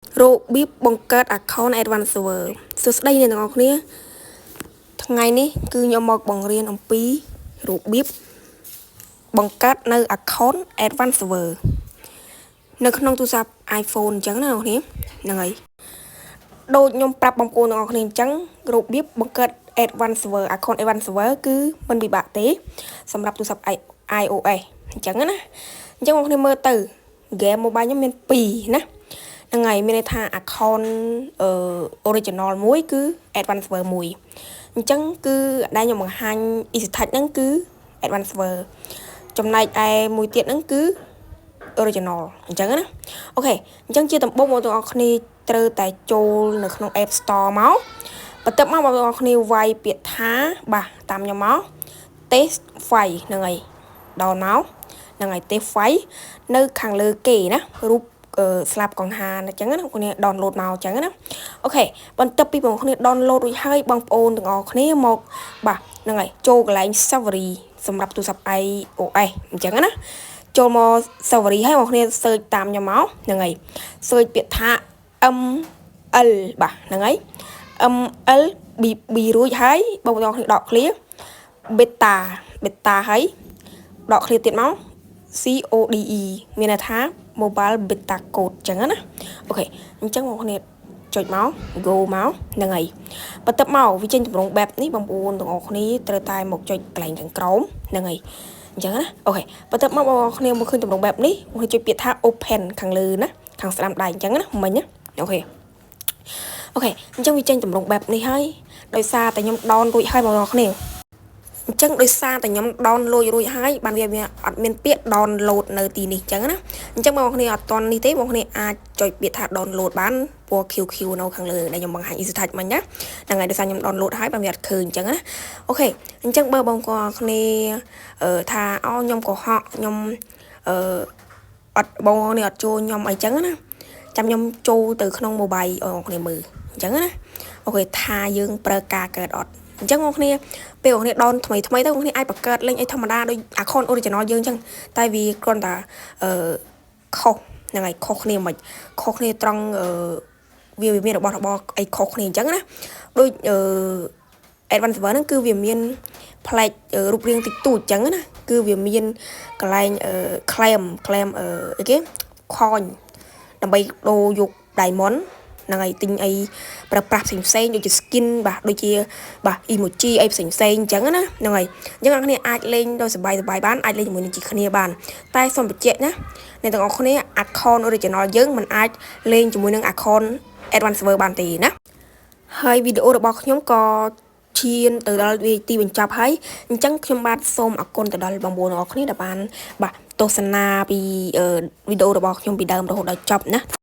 របៀបបង្កើត account Advanced Server សួស្តីអ្នកទាំងអស់គ្នាថ្ងៃនេះគឺខ្ញុំមកបង្រៀនអំពីរបៀបបង្កើតនៅ account Advanced Server នៅក្នុងទូរស័ព្ទ iPhone អញ្ចឹងណាអ្នកទាំងអស់គ្នាហ្នឹងហើយដូចខ្ញុំប្រាប់បងប្អូនទាំងអស់គ្នាអញ្ចឹងរបៀបបង្កើត Advanced Server account Advanced Server គឺមិនពិបាកទេសម្រាប់ទូរស័ព្ទ iOS អញ្ចឹងណាអញ្ចឹងបងប្អូនមើលទៅ game mobile ខ្ញុំមាន2ណាហ្នឹងហើយមានន័យថា account original មួយគឺ advanced server មួយអញ្ចឹងគឺដែលខ្ញុំបង្ហាញ EasyTouch ហ្នឹងគឺ advanced server ចំណែកឯមួយទៀតហ្នឹងគឺ original អញ្ចឹងណាអូខេអញ្ចឹងជាដំបូងបងប្អូនគ្នាត្រូវតែចូលនៅក្នុង App Store មកបន្ទាប់មកបងប្អូនគ្នាវាយពាក្យថាបាទតាមខ្ញុំមក test file ហ្នឹងហើយដល់មកហ្នឹងហើយ test file នៅខាងលើគេណារូបស្លាប់កង្ហានអញ្ចឹងណាបងប្អូន download មកអញ្ចឹងណាអូខេបន្ទាប់ពីបងប្អូន download រួចហើយបងប្អូនទាំងអស់គ្នាមកបាទហ្នឹងហើយចូលកន្លែង Safari សម្រាប់ទូរស័ព្ទ iOS អញ្ចឹងណាចូលមក Safari ហើយបងប្អូន search តាមខ្ញុំមកហ្នឹងហើយ search ពាក្យថា ML បាទហ្នឹងហើយ ML B រួចហើយបងប្អូនគ្នាដក clear beta ហើយដក clear ទៀតមក CODE មានន័យថា mobile beta code អញ្ចឹងណាអូខេអញ្ចឹងបងប្អូនចុចមក go មកហ្នឹងហើយបន្ទាប់មកវាចេញទម្រង់បែបនេះបងប្អូនទាំងអស់គ្នាត្រូវតែមកចុចកន្លែងខាងក្រោមហ្នឹងហើយអញ្ចឹងណាអូខេបន្ទាប់មកបងប្អូនគ្នាមកឃើញទម្រង់បែបនេះបងចុចពាក្យថា open ខាងលើណាខាងស្ដាំដៃអញ្ចឹងណាមិញណាអូខេអញ្ចឹងវាចេញទម្រង់បែបនេះហើយដោយសារតែខ្ញុំ down រួចហើយបងប្អូនគ្នាអញ្ចឹងដោយសារតែខ្ញុំ download រួចហើយបានវាអត់មានពាក្យ download នៅទីនេះអញ្ចឹងណាអញ្ចឹងបងប្អូនគ្នាអត់តន់នេះទេបងប្អូនអាចចុចពាក្យថា download បានពណ៌ QQ នៅខាងលើដែលខ្ញុំបង្ហាញ EasyTouch មិញណាហ្នឹងហើយដោយសារខ្ញុំ download ហើយបានវាអត់ឃើញអញ្ចឹងណាអូខេអញ្ចឹងបើបងប្អូនគ្នាថាខ្ញុំកុហកខ្ញុំអត់បងប្អូនអត់ចូលខ្ញុំអីចឹងណាចាំខ្ញុំចូលទៅក្នុង mobile បងប្អូនគ្នាមើលអញ្ចឹងណាអូខេថាយើងប្រើការកើតអត់អញ្ចឹងបងប្អូនគ្នាពេលបងប្អូនដនថ្មីទៅបងប្អូនអាចបង្កើតលេងអីធម្មតាដូច account original យើងអញ្ចឹងតែវាគ្រាន់តែខុសហ្នឹងហើយខុសគ្នាមិនខុសគ្នាត្រង់វាមានរបស់អីខុសគ្នាអញ្ចឹងណាដូចadvanced server ហ្នឹងគឺវាមានផ្លែករូបរាងតិចតួចអញ្ចឹងណាគឺវាមានកន្លែងclaim អីគេ coin ដើម្បីដូរយក diamond ហ្នឹងហើយទិញអីប្រើប្រាស់ផ្សេងដូចជា skin បាទដូចជាបាទ emoji អីផ្សេងអញ្ចឹងណាហ្នឹងហើយអញ្ចឹងអ្នកគ្នាអាចលេងដោយសប្បាយបានអាចលេងជាមួយនឹងជីគ្នាបានតែសូមបញ្ជាក់ណាអ្នកទាំងអស់គ្នា account original យើងមិនអាចលេងជាមួយនឹង account advanced server បានទេណាហើយវីដេអូរបស់ខ្ញុំក៏ឈានទៅដល់ទីបញ្ចប់ហើយអញ្ចឹងខ្ញុំបាទសូមអរគុណទៅដល់បងប្អូនទាំងអស់គ្នាដែលបានបាទទស្សនាពីវីដេអូរបស់ខ្ញុំពីដើមរហូតដល់ចប់ណា